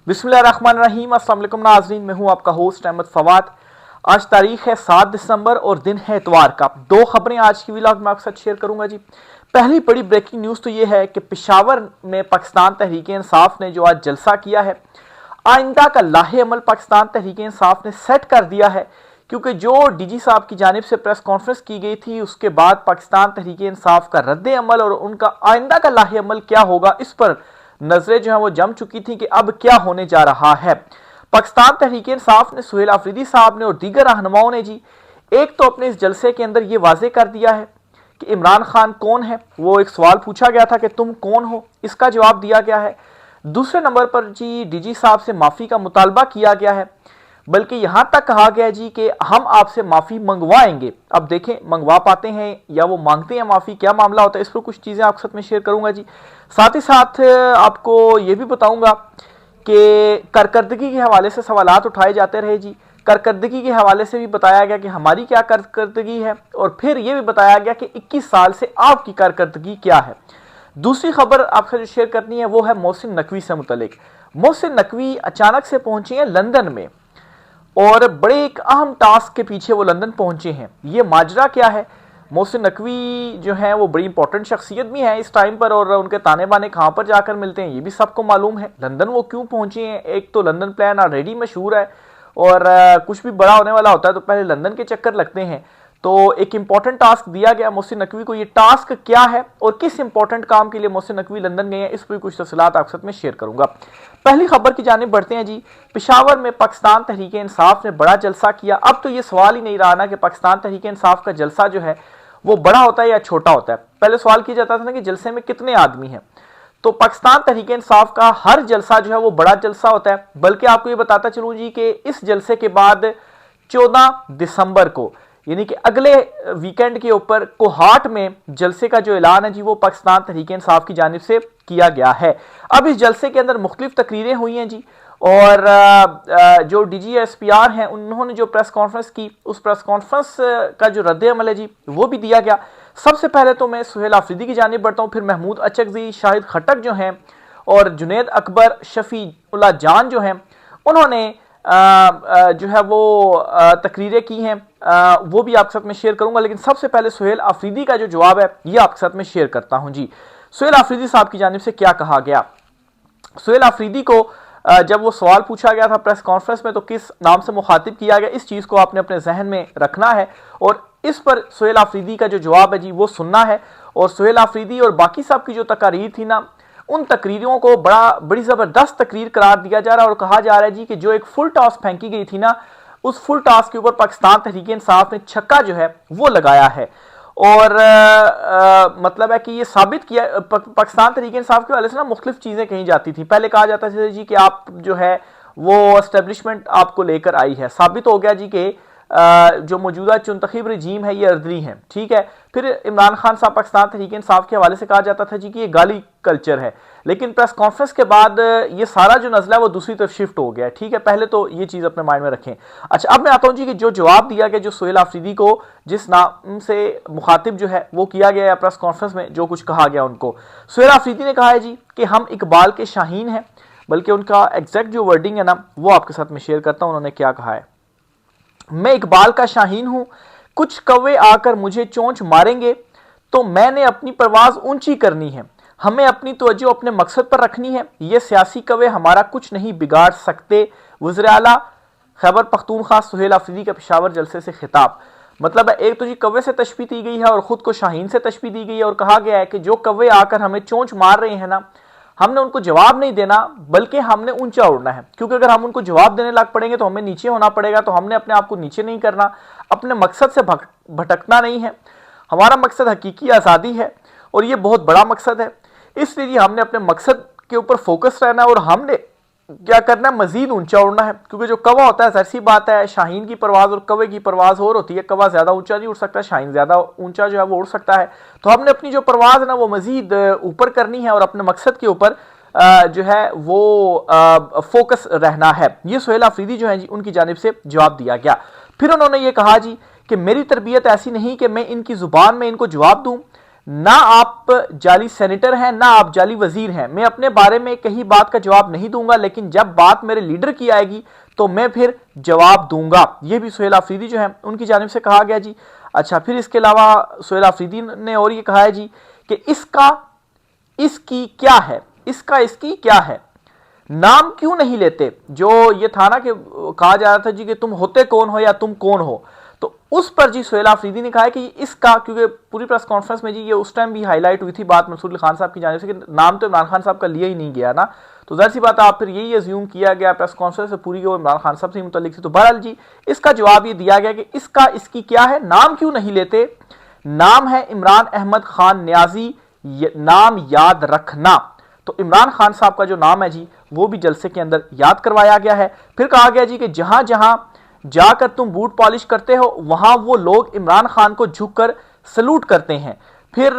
बिस्मिल्लाहिर्रहमानिर्रहीम। अस्सलाम वालेकुम नाज़रीन, मैं हूं आपका होस्ट अहमद फवाद। आज तारीख है 7 दिसंबर और दिन है इतवार का। दो खबरें आज की व्लॉग में आपके साथ शेयर करूंगा जी। पहली बड़ी ब्रेकिंग न्यूज़ तो ये है कि पेशावर में पाकिस्तान तहरीक इंसाफ ने जो आज जलसा किया है, आइंदा का लाहे अमल पाकिस्तान तहरीक इंसाफ ने सेट कर दिया है, क्योंकि जो डीजी साहब की जानिब से प्रेस कॉन्फ्रेंस की गई थी उसके बाद पाकिस्तान तहरीक इंसाफ का रद्द अमल और उनका आइंदा का लाहे अमल क्या होगा, इस पर नजरें जो है वो जम चुकी थी कि अब क्या होने जा रहा है। पाकिस्तान तहरीक इंसाफ ने, सुहेल आफरीदी साहब ने और दीगर रहनुमाओं ने जी एक तो अपने इस जलसे के अंदर ये वाजे कर दिया है कि इमरान खान कौन है। वो एक सवाल पूछा गया था कि तुम कौन हो, इसका जवाब दिया गया है। दूसरे नंबर पर जी डीजी साहब से माफ़ी का मुतालबा किया गया है, बल्कि यहां तक कहा गया जी कि हम आपसे माफ़ी मंगवाएंगे। अब देखें मंगवा पाते हैं या वो मांगते हैं माफ़ी, क्या मामला होता है, इस पर कुछ चीज़ें आपके साथ में शेयर करूंगा जी। साथ ही साथ आपको ये भी बताऊंगा कि कारकर्दगी के हवाले से सवालात उठाए जाते रहे जी। कारकर्दगी के हवाले से भी बताया गया कि हमारी क्या कारकर्दगी है, और फिर यह भी बताया गया कि 21 साल से आपकी कारकर्दगी क्या है। दूसरी खबर आपसे जो शेयर करनी है वो है मोहसिन नकवी से मुतलिक। मोहसिन नकवी अचानक से पहुंचे हैं लंदन में और बड़े एक अहम टास्क के पीछे वो लंदन पहुंचे हैं। ये माजरा क्या है? मोहसिन नकवी जो है वो बड़ी इंपॉर्टेंट शख्सियत भी है इस टाइम पर, और उनके ताने बाने कहाँ पर जाकर मिलते हैं ये भी सबको मालूम है। लंदन वो क्यों पहुंचे हैं? एक तो लंदन प्लान ऑलरेडी मशहूर है और कुछ भी बड़ा होने वाला होता है तो पहले लंदन के चक्कर लगते हैं। तो एक इंपॉर्टेंट टास्क दिया गया मोहसिन नकवी को। ये टास्क क्या है और किस इंपॉर्टेंट काम के लिए मोहसिन नकवी लंदन गए हैं, इस पर कुछ तफसीलात आपके साथ में शेयर करूंगा। पहली खबर की जानिब बढ़ते हैं जी। पेशावर में पाकिस्तान तहरीक इंसाफ ने बड़ा जलसा किया। अब तो ये सवाल ही नहीं रहा ना कि पाकिस्तान तहरीक इंसाफ का जलसा जो है वो बड़ा होता है या छोटा होता है। पहले सवाल किया जाता था ना कि जलसे में कितने आदमी हैं, तो पाकिस्तान तहरीक इंसाफ का हर जलसा जो है वो बड़ा जलसा होता है। बल्कि आपको ये बताता चलूं जी कि इस जलसे के बाद 14 दिसंबर को, यानी कि अगले वीकेंड के ऊपर कोहाट में जलसे का जो ऐलान है जी वो पाकिस्तान तहरीक इंसाफ की जानिब से किया गया है। अब इस जलसे के अंदर मुख्तलिफ तकरीरें हुई हैं जी, और जो DGSPR हैं उन्होंने जो प्रेस कॉन्फ्रेंस की, उस प्रेस कॉन्फ्रेंस का जो रद्द अमल है जी वो भी दिया गया। सबसे पहले तो मैं सुहेल आफरीदी की जानिब बढ़ता हूँ, फिर महमूद अचकजी, शाहिद खटक जो हैं और जुनैद अकबर, शफी उल्लाह जान जो हैं, उन्होंने जो है वो तकरीरें की हैं, वो भी आपके साथ में शेयर करूंगा। लेकिन सबसे पहले सुहेल आफरीदी का जो जवाब है ये आपके साथ में शेयर करता हूं जी। सुहेल आफरीदी साहब की जानिब से क्या कहा गया। सुहेल आफरीदी को जब वो सवाल पूछा गया था प्रेस कॉन्फ्रेंस में तो किस नाम से मुखातिब किया गया, इस चीज़ को आपने अपने जहन में रखना है और इस पर सुहेल आफरीदी का जो जवाब है जी वो सुनना है। और सुहेल आफरीदी और बाकी सब की जो तकारीर थी ना, उन तकरीरों को बड़ी ज़बरदस्त तकरीर करार दिया जा रहा है और कहा जा रहा है जी कि जो एक फुल टॉस फेंकी गई थी ना, उस फुल टॉस के ऊपर पाकिस्तान तहरीक इंसाफ ने छक्का जो है वो लगाया है। और मतलब है कि ये साबित किया। पाकिस्तान तहरीक इंसाफ के वाले से ना मुख्तलिफ चीज़ें कही जाती थी। पहले कहा जाता था जी कि आप जो है वो एस्टेब्लिशमेंट आपको लेकर आई है, साबित हो गया जी कि जो मौजूदा चुनतखीब रजीम है ये अर्दली है, ठीक है। फिर इमरान खान साहब, पाकिस्तान तहरीक इंसाफ के हवाले से कहा जाता था जी कि ये गाली कल्चर है। लेकिन प्रेस कॉन्फ्रेंस के बाद ये सारा जो नजला है वो दूसरी तरफ शिफ्ट हो गया, ठीक है। पहले तो ये चीज़ अपने माइंड में रखें। अच्छा, अब मैं आता हूँ जी कि जो जवाब दिया गया, जो सुहेल आफरीदी को जिस नाम से मुखातिब जो है वो किया गया प्रेस कॉन्फ्रेंस में, जो कुछ कहा गया उनको, सुहेल आफरीदी ने कहा है जी कि हम इकबाल के शाहीन हैं। बल्कि उनका एग्जैक्ट जो वर्डिंग है ना वो आपके साथ में शेयर करता हूँ। उन्होंने क्या कहा है। मैं इकबाल का शाहीन हूं, कुछ कौवे आकर मुझे चोंच मारेंगे तो मैंने अपनी परवाज ऊंची करनी है। हमें अपनी तवज्जो अपने मकसद पर रखनी है। ये सियासी कौवे हमारा कुछ नहीं बिगाड़ सकते। वज़ीर आला खैबर पख्तूनख्वा सुहेल आफरीदी का पेशावर जलसे से खिताब। मतलब एक तो जी कौवे से तशबीह दी गई है और खुद को शाहीन से तशबीह दी गई है और कहा गया है कि जो कौवे आकर हमें चोंच मार रहे हैं ना, हमने उनको जवाब नहीं देना बल्कि हमने ऊंचा उड़ना है। क्योंकि अगर हम उनको जवाब देने लग पड़ेंगे तो हमें नीचे होना पड़ेगा। तो हमने अपने आप को नीचे नहीं करना, अपने मकसद से भटकना नहीं है। हमारा मकसद हकीकी आज़ादी है और ये बहुत बड़ा मकसद है। इसलिए हमने अपने मकसद के ऊपर फोकस रहना है और हमने क्या करना है, मजीद ऊंचा उड़ना है। क्योंकि जो कौवा होता है, जाहिर सी बात है, शाहीन की परवाज और कौवे की परवाज और होती है। कौवा ज्यादा ऊंचा नहीं उड़ सकता, शाहीन ज्यादा ऊंचा जो है वो उड़ सकता है। तो हमने अपनी जो परवाज है ना वो मजीद ऊपर करनी है और अपने मकसद के ऊपर जो है वो फोकस रहना है। ये सुहेल आफरीदी जो है जी उनकी जानिब से जवाब दिया गया। फिर उन्होंने ये कहा जी कि मेरी तरबियत ऐसी नहीं कि मैं इनकी जुबान में इनको जवाब दूं, ना आप जाली सेनेटर हैं ना आप जाली वजीर हैं। मैं अपने बारे में कहीं बात का जवाब नहीं दूंगा, लेकिन जब बात मेरे लीडर की आएगी तो मैं फिर जवाब दूंगा। ये भी सुहेल आफरीदी जो है उनकी जानिब से कहा गया जी। अच्छा, फिर इसके अलावा सुहेल आफरीदी ने और ये कहा है जी कि इसका इसकी क्या है, इसका इसकी क्या है, नाम क्यों नहीं लेते। जो ये था ना कि कहा जा रहा था जी कि तुम होते कौन हो या तुम कौन हो, तो उस पर जी सुहेल आफरीदी ने कहा है कि इसका, क्योंकि पूरी प्रेस कॉन्फ्रेंस में जी ये उस टाइम भी हाईलाइट हुई थी बात मंसूर अली खान साहब की जानिब से कि नाम तो इमरान खान साहब का लिया ही नहीं गया ना, तो जाहिर सी बात है आप फिर यही अज्यूम किया गया प्रेस कॉन्फ्रेंस से पूरी वो इमरान खान साहब से मुतल्लिक थी। तो बहरहाल जी इसका जवाब ये दिया गया कि इसका इसकी क्या है, नाम क्यों नहीं लेते। नाम है इमरान अहमद खान न्याजी, नाम याद रखना। तो इमरान खान साहब का जो नाम है जी वो भी जलसे के अंदर याद करवाया गया है। फिर कहा गया जी कि जहां जहां जाकर तुम बूट पॉलिश करते हो वहां वो लोग इमरान खान को झुककर सलूट करते हैं। फिर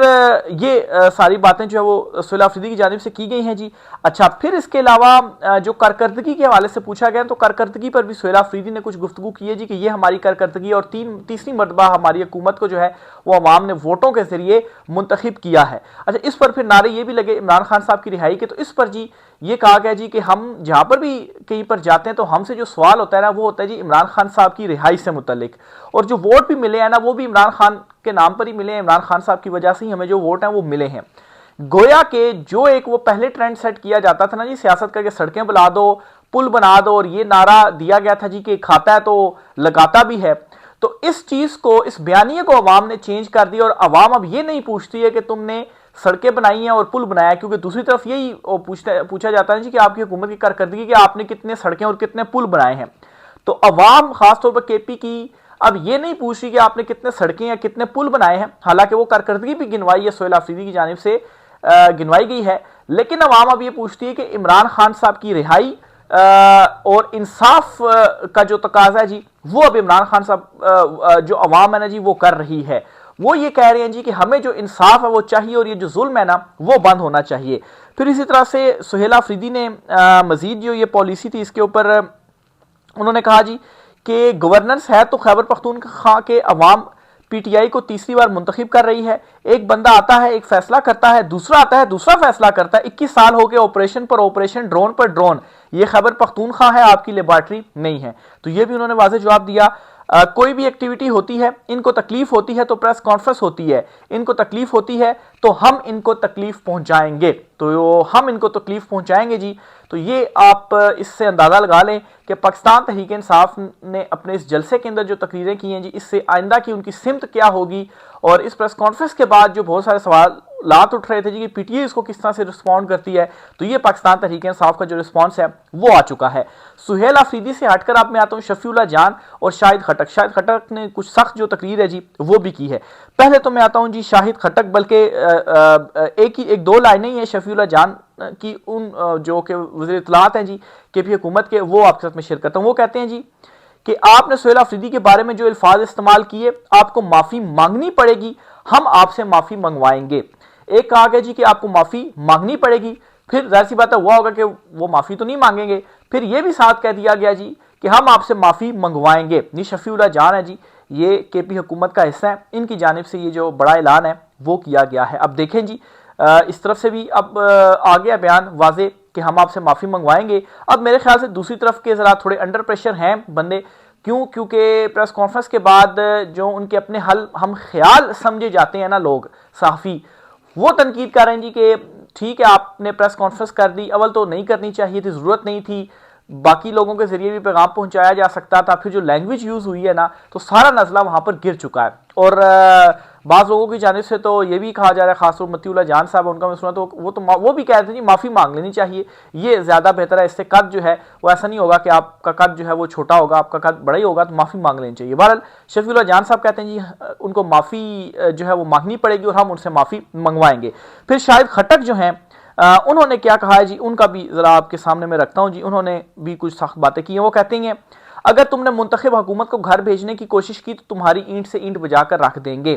ये सारी बातें जो है वो सुहेल आफरीदी की जानिब से की गई हैं जी। अच्छा, फिर इसके अलावा जो कारकर्दगी के हवाले से पूछा गया तो कारकर्दगी पर भी सुहेल आफरीदी ने कुछ गुफ्तगू की है जी कि ये हमारी कारकर्दगी और तीसरी मरतबा हमारी हुकूमत को जो है वो अवाम ने वोटों के जरिए मुंतखब किया है। अच्छा, इस पर फिर नारे ये भी लगे इमरान खान साहब की रिहाई के, तो इस पर जी ये कहा गया जी कि हम जहां पर भी कहीं पर जाते हैं तो हमसे जो सवाल होता है ना वो होता है जी इमरान खान साहब की रिहाई से मुतल्लिक, और जो वोट भी मिले हैं ना वो भी इमरान खान के नाम पर ही मिले हैं, इमरान खान साहब की वजह से ही हमें जो वोट हैं वो मिले हैं। गोया के जो एक वो पहले ट्रेंड सेट किया जाता था ना जी सियासत करके सड़कें बुला दो, पुल बना दो, और ये नारा दिया गया था जी कि खाता है तो लगाता भी है, तो इस चीज को, इस बयानिए को अवाम ने चेंज कर दिया और अवाम अब ये नहीं पूछती है कि तुमने सड़कें बनाई हैं और पुल बनाया, क्योंकि दूसरी तरफ यही पूछा जाता है जी कि आपकी हुकूमत की कारकर्दगी कि आपने कितने सड़कें और कितने पुल बनाए हैं। तो अवाम खासतौर पर केपी की अब ये नहीं पूछ रही कि आपने कितने सड़कें या कितने पुल बनाए हैं, हालांकि वो कारकर्दगी भी गिनवाई है सुहेल आफरीदी की जानिब से गिनवाई गई है, लेकिन अवाम अब ये पूछती है कि इमरान खान साहब की रिहाई और इंसाफ का जो तकाजा है जी वो अब इमरान खान साहब जो अवाम है ना जी वो कर रही है। वो ये कह रहे हैं जी कि हमें जो इंसाफ है वो चाहिए और ये जो जुल्म है ना वो बंद होना चाहिए। फिर इसी तरह से सुहेल आफरीदी ने मजीद जो ये पॉलिसी थी इसके ऊपर उन्होंने कहा जी कि गवर्नेंस है तो खैबर पख्तूनख्वा के अवाम पीटीआई को तीसरी बार मुंतखब कर रही है। एक बंदा आता है एक फैसला करता है, दूसरा आता है दूसरा फैसला करता है। 21 साल हो गए ऑपरेशन पर ऑपरेशन, ड्रोन पर ड्रोन, ये खैबर पख्तूनख्वा है, आपकी लेबॉर्ट्री नहीं है। तो ये भी उन्होंने वाज़ेह जवाब दिया। कोई भी एक्टिविटी होती है, इनको तकलीफ होती है तो प्रेस कॉन्फ्रेंस होती है, इनको तकलीफ होती है तो हम इनको तकलीफ पहुंचाएंगे, तो हम इनको तकलीफ पहुंचाएंगे जी। तो ये आप इससे अंदाजा लगा लें कि पाकिस्तान तहरीक इंसाफ ने अपने इस जलसे के अंदर जो तकरीरें की हैं जी इससे आइंदा की उनकी सिमत क्या होगी। और इस प्रेस कॉन्फ्रेंस के बाद जो बहुत सारे सवाल लात उठ रहे थे जी कि पीटीआई इसको किस तरह से रिस्पॉन्ड करती है, तो ये पाकिस्तान तहरीक इंसाफ का जो रिस्पॉन्स है वो आ चुका है। सुहेल आफरीदी से हटकर आप मैं आता हूँ शफीउल्लाह जान और शाहिद खटक। शाहिद खटक ने कुछ सख्त जो तकरीर है जी वो भी की है। पहले तो मैं आता हूँ जी शाहिद खटक, बल्कि एक दो लाइनें ही हैं शफीउल्लाह जान की, उन जो कि वज़ीर इत्तलात हैं जी केपी हुकूमत के, वो आपके साथ में शेयर करता हूँ। वो कहते हैं जी कि आपने सुहेल आफरीदी के बारे में जो अल्फाज इस्तेमाल किए आपको माफी मांगनी पड़ेगी, हम आपसे माफी मंगवाएंगे। एक कहा गया जी कि आपको माफी मांगनी पड़ेगी, फिर जाहिर सी बात है हुआ होगा कि वो माफी तो नहीं मांगेंगे, फिर ये भी साथ कह दिया गया जी कि हम आपसे माफी मंगवाएंगे। ये शफीउल्लाह जान है जी, ये केपी हुकूमत का हिस्सा है, इनकी जानिब से ये जो बड़ा ऐलान है वो किया गया है। अब देखें जी इस तरफ से भी अब आ गया बयान वाजे कि हम आपसे माफी मंगवाएंगे। अब मेरे ख्याल से दूसरी तरफ के जरा थोड़े अंडर प्रेशर हैं बंदे, क्यों? क्योंकि प्रेस कॉन्फ्रेंस के बाद जो उनके अपने हल हम ख्याल समझे जाते हैं ना लोग सहाफ़ी, वो तनकीद कर रहे हैं जी कि ठीक है आपने प्रेस कॉन्फ्रेंस कर दी, अव्वल तो नहीं करनी चाहिए थी, ज़रूरत नहीं थी, बाकी लोगों के जरिए भी पैगाम पहुंचाया जा सकता था। फिर जो लैंग्वेज यूज़ हुई है ना तो सारा नज़ला वहाँ पर गिर चुका है। और बाज़ लोगों की जानिब से तो ये भी कहा जा रहा है, खासतौर मतीउल्लाह जान साहब उनका मैं सुना तो वो भी कहते हैं जी माफ़ी मांग लेनी चाहिए, ये ज़्यादा बेहतर है, इससे कद जो है वो ऐसा नहीं होगा कि आपका कद जो है वो छोटा होगा, आपका कद बड़ा ही होगा, तो माफ़ी मांग लेनी चाहिए। बहरहाल शफीउल्लाह जान साहब कहते हैं जी उनको माफ़ी जो है वो मांगनी पड़ेगी और हम उनसे माफ़ी मंगवाएंगे। फिर शाहिद खटक जो हैं उन्होंने क्या कहा है जी, उनका भी ज़रा आपके सामने मैं रखता हूँ जी। उन्होंने भी कुछ सख्त बातें की हैं। वो कहते हैं अगर तुमने मुंतखब हुकूमत को घर भेजने की कोशिश की तो तुम्हारी ईंट से ईंट बजा कर रख देंगे।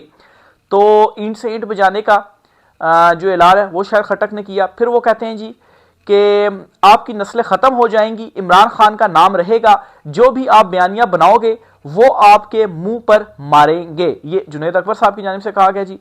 तो ईंट से ईंट बजाने का जो ऐलान है वो शायद खटक ने किया। फिर वो कहते हैं जी कि आपकी नस्लें ख़त्म हो जाएंगी, इमरान खान का नाम रहेगा, जो भी आप बयानियाँ बनाओगे वो आपके मुंह पर मारेंगे। ये जुनैद अकबर साहब की जानिब से कहा गया जी।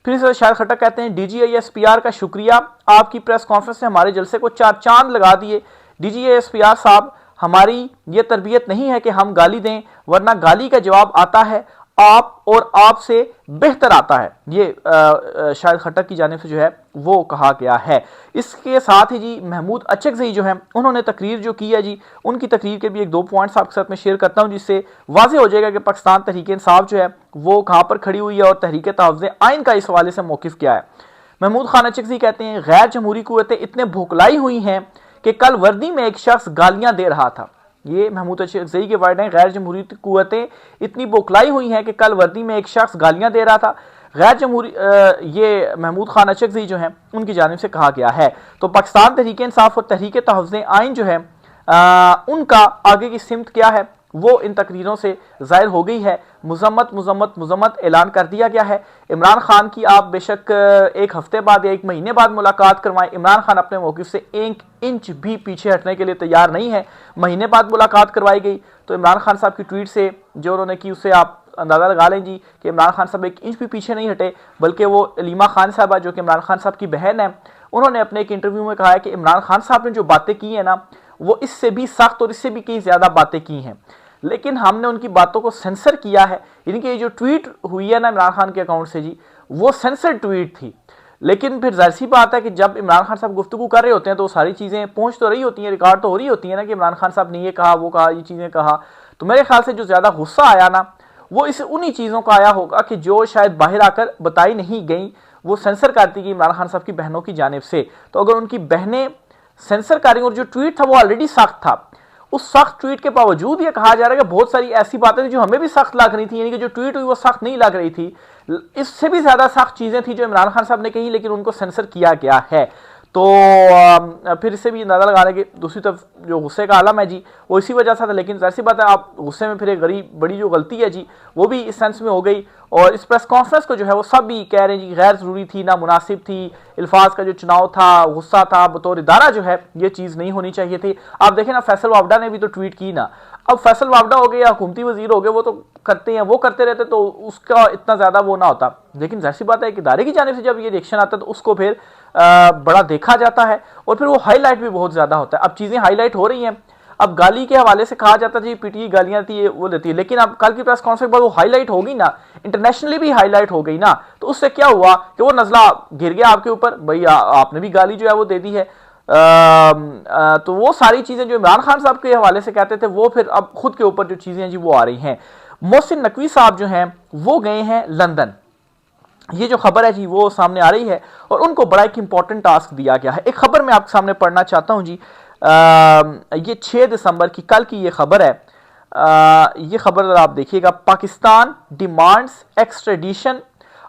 फिर इस शाहिद खट्टर कहते हैं DGISPR का शुक्रिया, आपकी प्रेस कॉन्फ्रेंस ने हमारे जलसे को 4 चांद लगा दिए। DGISPR साहब, हमारी ये तरबियत नहीं है कि हम गाली दें, वरना गाली का जवाब आता है आप और आपसे बेहतर आता है। ये शाहिद खट्टर की जानिब से जो है वो कहा गया है। इसके साथ ही जी महमूद अचकज़ई जो है उन्होंने तकरीर जो की है जी, उनकी तकरीर के भी 1-2 पॉइंट्स आपके साथ में शेयर करता हूं, जिससे वाज़ेह हो जाएगा कि पाकिस्तान तहरीक इंसाफ जो है वो कहां पर खड़ी हुई है और तहरीक तहफ़्ज़ुज़ आइन का इस हवाले से मौक़िफ़ क्या है। महमूद खान अचकज़ई कहते हैं गैर जमहूरी कुव्वतें इतने भुखलाई हुई हैं कि कल वर्दी में एक शख्स गालियां दे रहा था। ये महमूद अचकज़ई के वर्ड हैं, गैर जमहूरी कुव्वतें इतनी बौखलाई हुई हैं कि कल वर्दी में एक शख्स गालियां दे रहा था। गैर जमहूरी ये महमूद खान अचकज़ई जो हैं उनकी जानिब से कहा गया है। तो पाकिस्तान तहरीक इंसाफ और तहरीक तहफ़्ज़ुज़ आइन जो है उनका आगे की सिमत क्या है वो इन तकरीरों से ज़ाहिर हो गई है। मुज़म्मत ऐलान कर दिया गया है। इमरान खान की आप बेशक 1 हफ्ते बाद या 1 महीने बाद मुलाकात करवाएं, इमरान खान अपने मौक़िफ़ से 1 इंच भी पीछे हटने के लिए तैयार नहीं है। महीने बाद मुलाकात करवाई गई तो इमरान खान साहब की ट्वीट से जो उन्होंने की उससे आप अंदाज़ा लगा लें जी कि इमरान खान साहब 1 इंच भी पीछे नहीं हटे, बल्कि वो अलीमा खान साहबा जो कि इमरान खान साहब की बहन है, उन्होंने अपने एक इंटरव्यू में कहा है कि इमरान खान साहब ने जो बातें की हैं ना वो इससे भी सख्त और इससे भी कई ज़्यादा बातें की हैं, लेकिन हमने उनकी बातों को सेंसर किया है। यानी कि ये जो ट्वीट हुई है ना इमरान खान के अकाउंट से जी, वो सेंसर ट्वीट थी। लेकिन फिर जाहिर सी बात है कि जब इमरान खान साहब गुफ्तगू कर रहे होते हैं तो सारी चीज़ें पहुंच तो रही होती हैं, रिकॉर्ड तो हो रही होती है ना कि इमरान खान साहब ने ये कहा, वो कहा, ये चीज़ें कहा। तो मेरे ख्याल से जो ज़्यादा गुस्सा आया ना वो इस उन्हीं चीज़ों का आया होगा कि जो शायद बाहर आकर बताई नहीं गई, वो सेंसर कर दी गई इमरान खान साहब की बहनों की जानिब से। तो अगर उनकी बहनें सेंसर कर रही और जो ट्वीट था वो ऑलरेडी सख्त था, उस सख्त ट्वीट के बावजूद ये कहा जा रहा है कि बहुत सारी ऐसी बातें थी जो हमें भी सख्त लग रही थी, यानी कि जो ट्वीट हुई वो सख्त नहीं लग रही थी, इससे भी ज्यादा सख्त चीजें थी जो इमरान खान साहब ने कही, लेकिन उनको सेंसर किया गया है। तो फिर इससे भी अंदाजा लगा लें कि दूसरी तरफ जो गुस्से का आलम है जी वो इसी वजह से था। लेकिन जाहिर सी बात है आप गुस्से में फिर एक बड़ी जो गलती है जी वो भी इस सेंस में हो गई। और इस प्रेस कॉन्फ्रेंस को जो है वो सब भी कह रहे हैं जी गैर ज़रूरी थी, ना मुनासिब थी, अल्फाज का जो चुनाव था, गुस्सा था, बतौर इदारा जो है ये चीज़ नहीं होनी चाहिए थी। आप देखें ना फैसल वावडा ने भी तो ट्वीट की ना, अब फैसल वावडा हो गए या हुकूमती वजीर हो गए वो तो करते हैं, वो करते रहते तो उसका इतना ज़्यादा वो ना होता। लेकिन जाहिर सी बात है कि इदारे की जानिब से जब ये रिएक्शन आता है तो उसको फिर बड़ा देखा जाता है और फिर वो हाईलाइट भी बहुत ज़्यादा होता है। अब चीज़ें हाईलाइट हो रही हैं, अब गाली के हवाले से कहा जाता है जी पीटीआई गालियां थी वो देती है, लेकिन अब कल की प्रेस कॉन्फ्रेंस पर वो हाईलाइट होगी ना, इंटरनेशनली भी हाईलाइट हो गई ना, तो उससे क्या हुआ कि वो नजला गिर गया आपके ऊपर, भाई आपने भी गाली जो है वो दे दी है। तो वो सारी चीजें जो इमरान खान साहब के हवाले से कहते थे वो फिर अब खुद के ऊपर जो चीजें जी वो आ रही हैं। मोहसिन नकवी साहब जो हैं वो गए हैं लंदन, ये जो खबर है जी वो सामने आ रही है और उनको बड़ा एक इंपॉर्टेंट टास्क दिया गया है। एक खबर मैं आपके सामने पढ़ना चाहता हूं जी, ये 6 दिसंबर की कल की ये खबर है। ये खबर आप देखिएगा, Pakistan demands extradition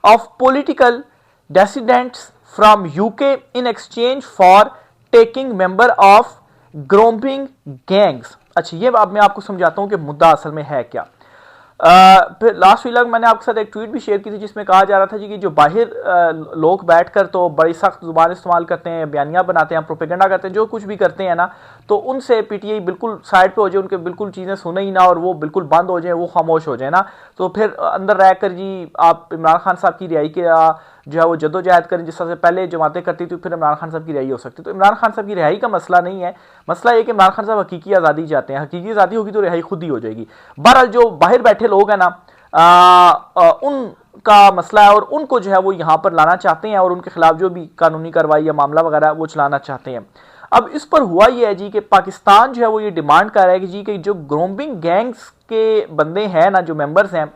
of political dissidents from UK in exchange for taking member of grooming gangs. अच्छा, ये अब मैं आपको समझाता हूं कि मुद्दा असल में है क्या। फिर लास्ट वीक मैंने आपके साथ एक ट्वीट भी शेयर की थी जिसमें कहा जा रहा था जी कि जो बाहर लोग बैठकर तो बड़ी सख्त जुबान इस्तेमाल करते हैं, बयानियां बनाते हैं, प्रोपेगेंडा करते हैं, जो कुछ भी करते हैं ना, तो उनसे पीटीआई बिल्कुल साइड पे हो जाए, उनके बिल्कुल चीज़ें सुने ही ना और वो बिल्कुल बंद हो जाए, वो खामोश हो जाए ना, तो फिर अंदर रहकर जी आप इमरान खान साहब की रिहाई के जो है वो जद्दोजहद करें, जिस तरह से पहले जमातें करती थी, फिर इमरान खान साहब की रिहाई हो सकती। तो इमरान खान साहब की रिहाई का मसला नहीं है, मसला ये कि इमरान खान साहब हकीकी आज़ादी चाहते हैं, हकीकी आज़ादी होगी तो रिहाई खुद ही हो जाएगी। बहरहाल जो बाहर बैठे लोग हैं ना उनका मसला है और उनको जो है वो यहाँ पर लाना चाहते हैं और उनके खिलाफ जो भी कानूनी कार्रवाई या मामला वगैरह वो चलाना चाहते हैं। अब इस पर हुआ ये है जी कि पाकिस्तान जो है वो ये डिमांड कर रहा है कि जी कि जो ग्रोमिंग गैंग्स के बंदे हैं ना, जो मेंबर्स हैं,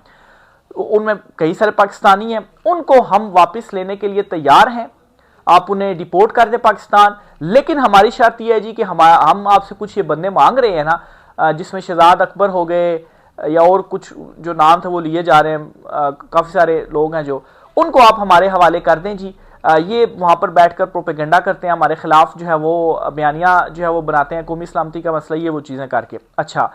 उनमें कई सारे पाकिस्तानी हैं, उनको हम वापस लेने के लिए तैयार हैं, आप उन्हें डिपोर्ट कर दें पाकिस्तान, लेकिन हमारी शर्त यह है जी कि हम आपसे कुछ ये बंदे मांग रहे हैं ना, जिसमें शहजाद अकबर हो गए या और कुछ जो नाम थे वो लिए जा रहे हैं, काफ़ी सारे लोग हैं जो, उनको आप हमारे हवाले कर दें जी। ये वहाँ पर बैठकर प्रोपेगेंडा करते हैं, हमारे खिलाफ जो है वो बयानियाँ जो है वो बनाते हैं, कौमी सलामती का मसला, ये वो चीज़ें करके। अच्छा,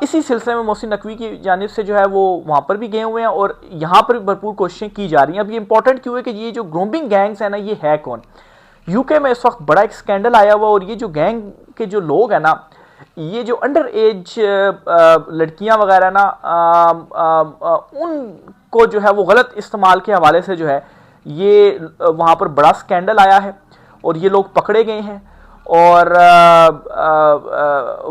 इसी सिलसिले में मोहसिन नकवी की जानिब से जो है वो वहाँ पर भी गए हुए हैं और यहाँ पर भी भरपूर कोशिशें की जा रही हैं। अब ये इंपॉर्टेंट क्यों है कि ये जो ग्रोमिंग गैंग्स है ना, ये है कौन। यूके में इस वक्त बड़ा एक स्कैंडल आया हुआ और ये जो गैंग के जो लोग हैं ना, ये जो अंडर एज लड़कियां वगैरह ना, उनको जो है वो गलत इस्तेमाल के हवाले से जो है ये वहाँ पर बड़ा स्कैंडल आया है और ये लोग पकड़े गए हैं। और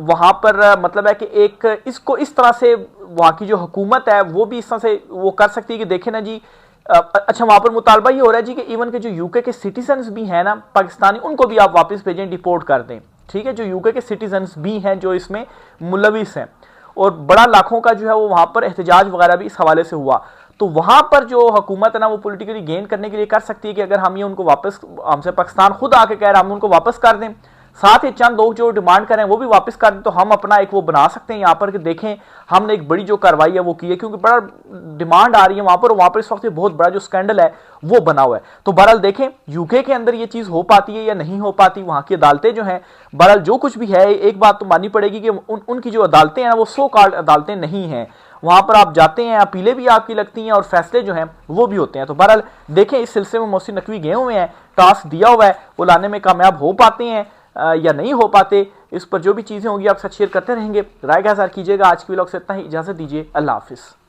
वहाँ पर मतलब है कि एक इसको इस तरह से वहाँ की जो हुकूमत है वो भी इस तरह से वो कर सकती है कि देखें ना जी, अच्छा वहाँ पर मुतालबा ये हो रहा है जी कि इवन के जो यूके के सिटीजन्स भी हैं ना पाकिस्तानी, उनको भी आप वापस भेजें, डिपोर्ट कर दें। ठीक है, जो यूके के सिटीजन्स भी हैं जो इसमें मुलविस हैं, और बड़ा लाखों का जो है वो वहाँ पर एहतजाज वगैरह भी इस हवाले से हुआ। तो वहाँ पर जो हुकूमत है ना वो पॉलिटिकली गेन करने के लिए कर सकती है कि अगर हम ये उनको वापस, हमसे पाकिस्तान खुद आके कह रहा है हम उनको वापस कर दें, साथ ही चंद लोग जो डिमांड करें वो भी वापस कर दें, तो हम अपना एक वो बना सकते हैं यहाँ पर कि देखें हमने एक बड़ी जो कार्रवाई है वो की है, क्योंकि बड़ा डिमांड आ रही है वहाँ पर इस वक्त बहुत बड़ा जो स्कैंडल है वो बना हुआ है। तो बहरहाल देखें यूके के अंदर ये चीज़ हो पाती है या नहीं हो पाती, वहाँ की अदालतें जो हैं, बहरहाल जो कुछ भी है एक बात तो माननी पड़ेगी कि उनकी जो अदालतें हैं ना वो सो कॉल्ड अदालतें नहीं हैं। वहां पर आप जाते हैं, अपीलें भी आपकी लगती हैं और फैसले जो हैं वो भी होते हैं। तो बहरहाल देखें इस सिलसिले में मोहसिन नकवी गए हुए हैं, टास्क दिया हुआ है, वो लाने में कामयाब हो पाते हैं या नहीं हो पाते, इस पर जो भी चीज़ें होंगी आपके साथ शेयर करते रहेंगे। राय का इज़हार कीजिएगा। आज की व्लॉग से इतना ही, इजाज़त दीजिए, अल्लाह हाफिज़।